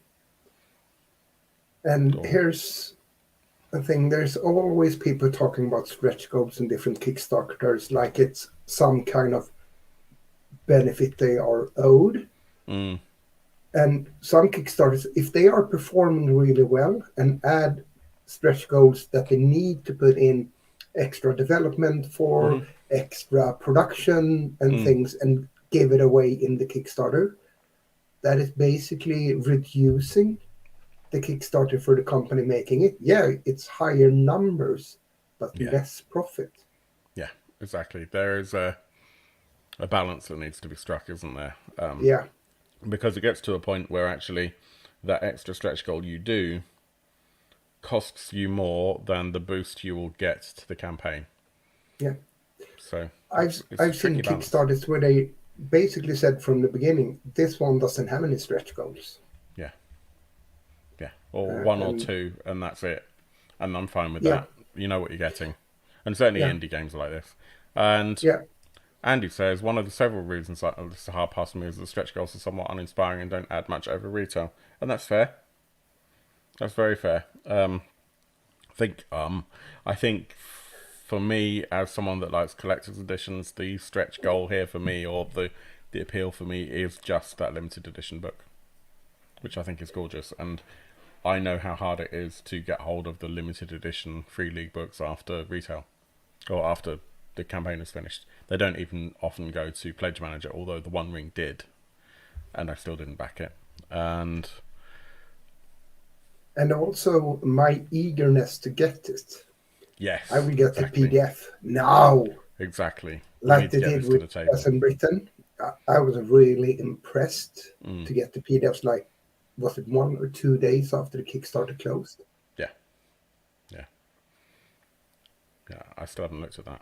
And here's the thing, there's always people talking about stretch goals and different Kickstarters like it's some kind of benefit they are owed. And some Kickstarters, if they are performing really well and add stretch goals that they need to put in extra development for, extra production and things, and give it away in the Kickstarter, that is basically reducing the Kickstarter for the company making it. Yeah, it's higher numbers, but less profit. Yeah, exactly. There is a balance that needs to be struck, isn't there? Because it gets to a point where actually that extra stretch goal you do costs you more than the boost you will get to the campaign. Yeah. So I've seen Kickstarters where they basically said from the beginning, this one doesn't have any stretch goals. Yeah. Yeah. Or one or two, and that's it. And I'm fine with that. You know what you're getting. And certainly indie games are like this. And Andy says, one of the several reasons that this is a hard pass for me is that stretch goals are somewhat uninspiring and don't add much over retail. And that's fair. That's very fair. I think for me, as someone that likes collector's editions, the stretch goal here for me, or the appeal for me, is just that limited edition book, which I think is gorgeous. And I know how hard it is to get hold of the limited edition Free League books after retail, or after the campaign is finished. They don't even often go to Pledge Manager, although the One Ring did, and I still didn't back it. And also my eagerness to get it. Yes, I will get the PDF now. Exactly. Like they did with us in Britain. I was really impressed to get the PDFs, like, was it 1 or 2 days after the Kickstarter closed? Yeah. I still haven't looked at that.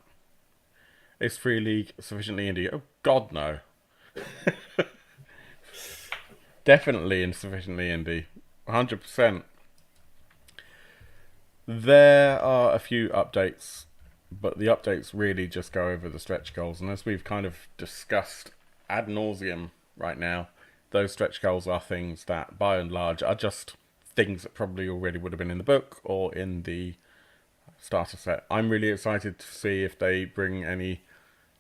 Is Free League sufficiently indie? Oh, God, no. Definitely insufficiently indie. 100%. There are a few updates, but the updates really just go over the stretch goals. And as we've kind of discussed ad nauseum right now, those stretch goals are things that, by and large, are just things that probably already would have been in the book or in the starter set. I'm really excited to see if they bring any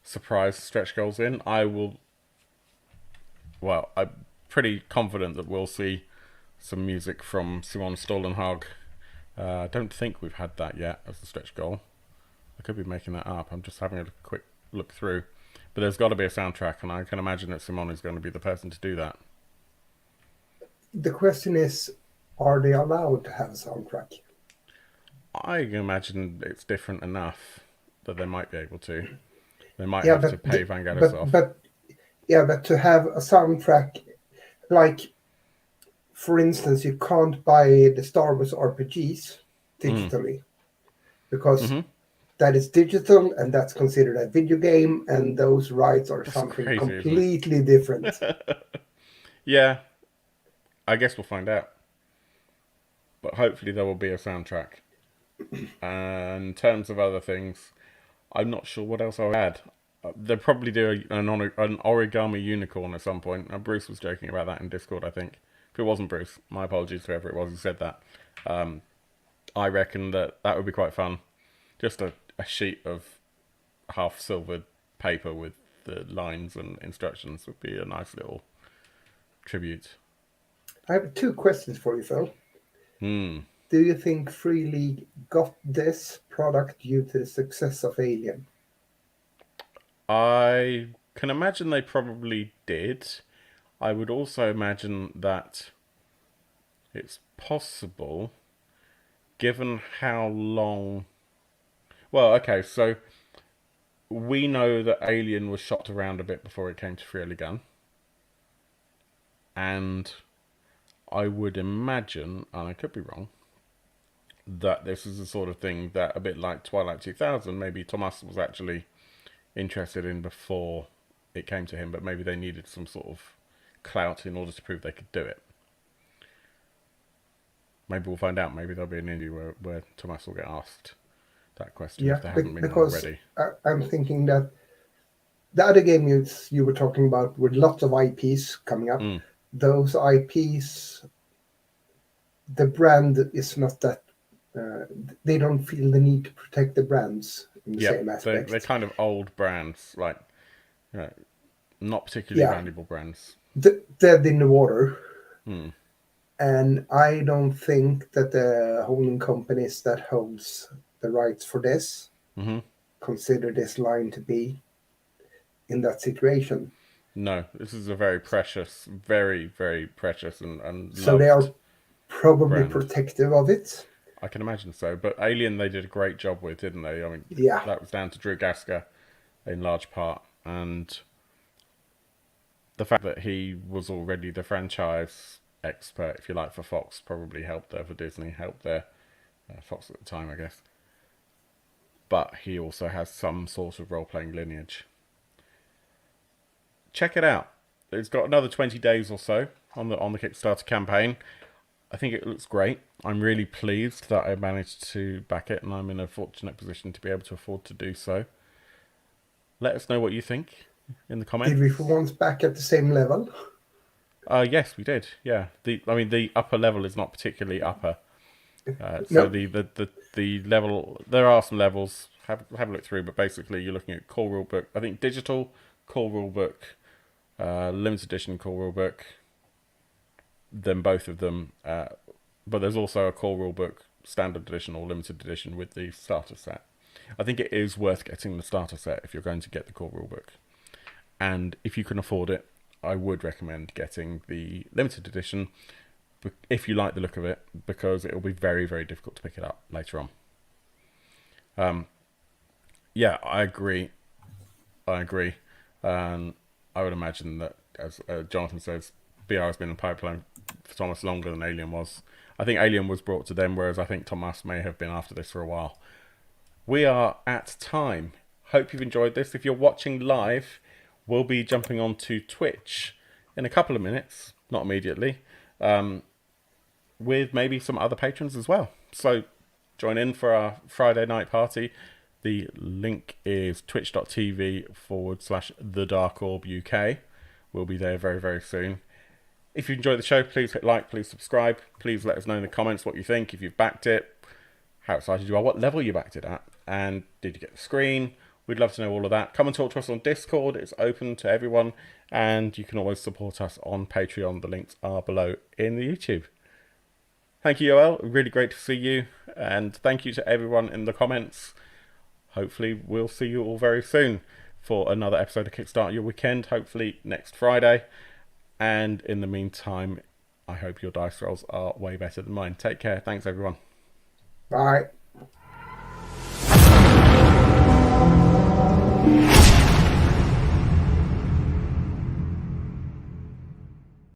surprise stretch goals in. I'm pretty confident that we'll see some music from Simon Stollenhag. I don't think we've had that yet as a stretch goal. I could be making that up. I'm just having a quick look through. But there's got to be a soundtrack, and I can imagine that Simon is going to be the person to do that. The question is, are they allowed to have a soundtrack? I imagine it's different enough that they might be able to. They might have to pay Vangelis off. But to have a soundtrack, like, for instance, you can't buy the Star Wars RPGs digitally because that is digital and that's considered a video game, and those rights are something crazy, completely different. Yeah, I guess we'll find out. But hopefully there will be a soundtrack. And in terms of other things, I'm not sure what else I'll add. They'll probably do an origami unicorn at some point. Bruce was joking about that in Discord, I think. If it wasn't Bruce, my apologies to whoever it was who said that. I reckon that would be quite fun. Just a sheet of half silvered paper with the lines and instructions would be a nice little tribute. I have 2 questions for you, Phil. Do you think Free League got this product due to the success of Alien? I can imagine they probably did. I would also imagine that it's possible, given how long... Well, okay, so we know that Alien was shopped around a bit before it came to Free League. And I would imagine, and I could be wrong, that this is the sort of thing that, a bit like Twilight 2000, maybe Thomas was actually interested in before it came to him, but maybe they needed some sort of clout in order to prove they could do it. Maybe we'll find out. Maybe there'll be an interview where Thomas will get asked that question if they haven't been already. I'm thinking that the other game you were talking about with lots of IPs coming up, those IPs, the brand is not that, they don't feel the need to protect the brands in the same aspect. They're kind of old brands, like, not particularly valuable brands. Dead in the water. And I don't think that the holding companies that holds the rights for this consider this line to be in that situation. No, this is a very precious, very, very precious and so they are probably protective of it. I can imagine so. But Alien they did a great job with, didn't they? I mean, that was down to Drew Gasker in large part. And the fact that he was already the franchise expert, if you like, for Fox, probably helped there for Disney, helped there. Fox at the time, I guess. But he also has some sort of role-playing lineage. Check it out. It's got another 20 days or so on the Kickstarter campaign. I think it looks great. I'm really pleased that I managed to back it, and I'm in a fortunate position to be able to afford to do so. Let us know what you think in the comments. Did we for once back at the same level? Yes, we did. Yeah. The upper level is not particularly upper. So the level, there are some levels. Have a look through, but basically you're looking at core rulebook. I think digital core rulebook, limited edition core rulebook. Then both of them, but there's also a core rulebook, standard edition or limited edition with the starter set. I think it is worth getting the starter set if you're going to get the core rulebook, and if you can afford it, I would recommend getting the limited edition if you like the look of it, because it will be very, very difficult to pick it up later on. Yeah, I agree. I would imagine that, as Jonathan says, BR has been in the pipeline for Thomas longer than Alien was. I think Alien was brought to them, whereas I think Thomas may have been after this for a while. We are at time. Hope you've enjoyed this. If you're watching live, we'll be jumping onto Twitch in a couple of minutes, not immediately, with maybe some other patrons as well. So join in for our Friday night party. The link is twitch.tv/TheDarkOrbUK. We'll be there very, very soon. If you enjoyed the show, please hit like, please subscribe. Please let us know in the comments what you think, if you've backed it, how excited you are, what level you backed it at, and did you get the screen? We'd love to know all of that. Come and talk to us on Discord. It's open to everyone, and you can always support us on Patreon. The links are below in the YouTube. Thank you, Yoel. Really great to see you. And thank you to everyone in the comments. Hopefully, we'll see you all very soon for another episode of Kickstart Your Weekend, hopefully next Friday. And in the meantime, I hope your dice rolls are way better than mine. Take care. Thanks, everyone. Bye.